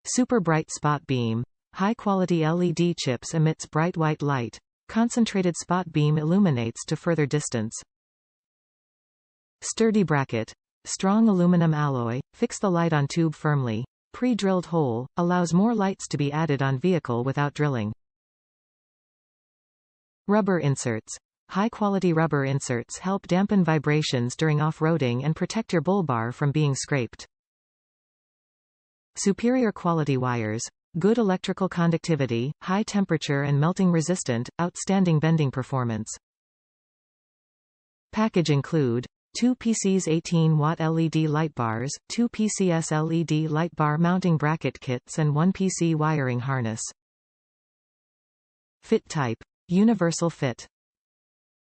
Super bright spot beam. High-quality LED chips emits bright white light. Concentrated spot beam illuminates to further distance. Sturdy bracket. Strong aluminum alloy, fix the light on tube firmly. Pre-drilled hole, allows more lights to be added on vehicle without drilling. Rubber inserts. High-quality rubber inserts help dampen vibrations during off-roading and protect your bull bar from being scraped. Superior quality wires. Good electrical conductivity, high temperature and melting resistant, outstanding bending performance. Package include 2PCS 18-watt LED light bars, 2PCS LED light bar mounting bracket kits and 1PC wiring harness. Fit type. Universal fit.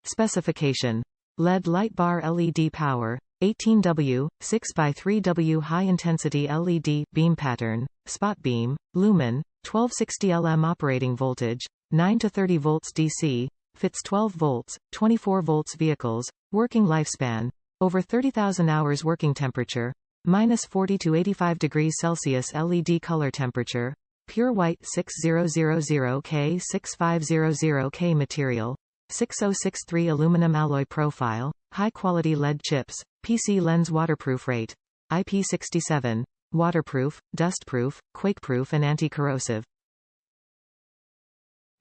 Specification. LED light bar LED power, 18W, 6x3W high-intensity LED, beam pattern, spot beam, Lumen, 1260 LM operating voltage, 9 to 30 volts DC, fits 12 volts, 24 volts vehicles, working lifespan, over 30,000 hours working temperature, -40 to 85 degrees Celsius LED color temperature, pure white 6000K 6500K material, 6063 aluminum alloy profile, high-quality lead chips, PC lens waterproof rate, IP67, waterproof, dustproof, quakeproof and anti-corrosive.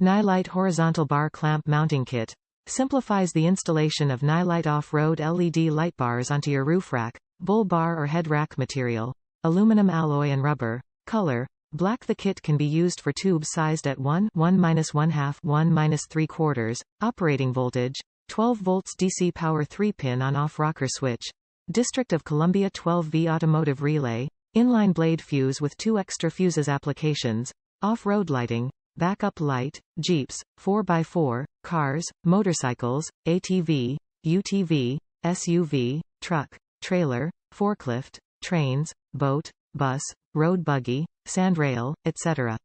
Nilight horizontal bar clamp mounting kit. Simplifies the installation of Nilight off-road LED light bars onto your roof rack, bull bar or head rack material, aluminum alloy and rubber. Color. Black. The kit can be used for tubes sized at 1, 1-1/2, 1-3/4, operating voltage, 12 volts DC power 3-pin on-off rocker switch, District of Columbia 12V automotive relay, inline blade fuse with 2 extra fuses applications, off-road lighting, backup light, Jeeps, 4x4, cars, motorcycles, ATV, UTV, SUV, truck, trailer, forklift, trains, boat, bus, road buggy, sandrail, etc.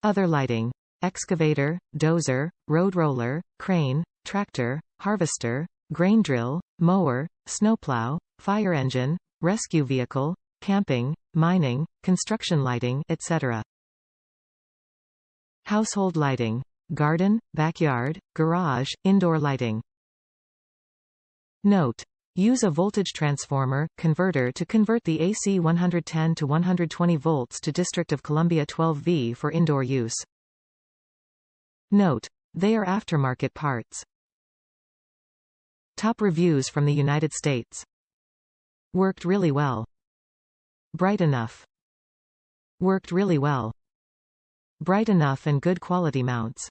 Other lighting. Excavator, dozer, road roller, crane, tractor, harvester, grain drill, mower, snowplow, fire engine, rescue vehicle, camping, mining, construction lighting, etc. Household lighting. Garden, backyard, garage, indoor lighting. Note. Use a voltage transformer, converter to convert the AC 110 to 120 volts to District of Columbia 12V for indoor use. Note. They are aftermarket parts. Top reviews from the United States. Worked really well. Bright enough. Worked really well. Bright enough and good quality mounts.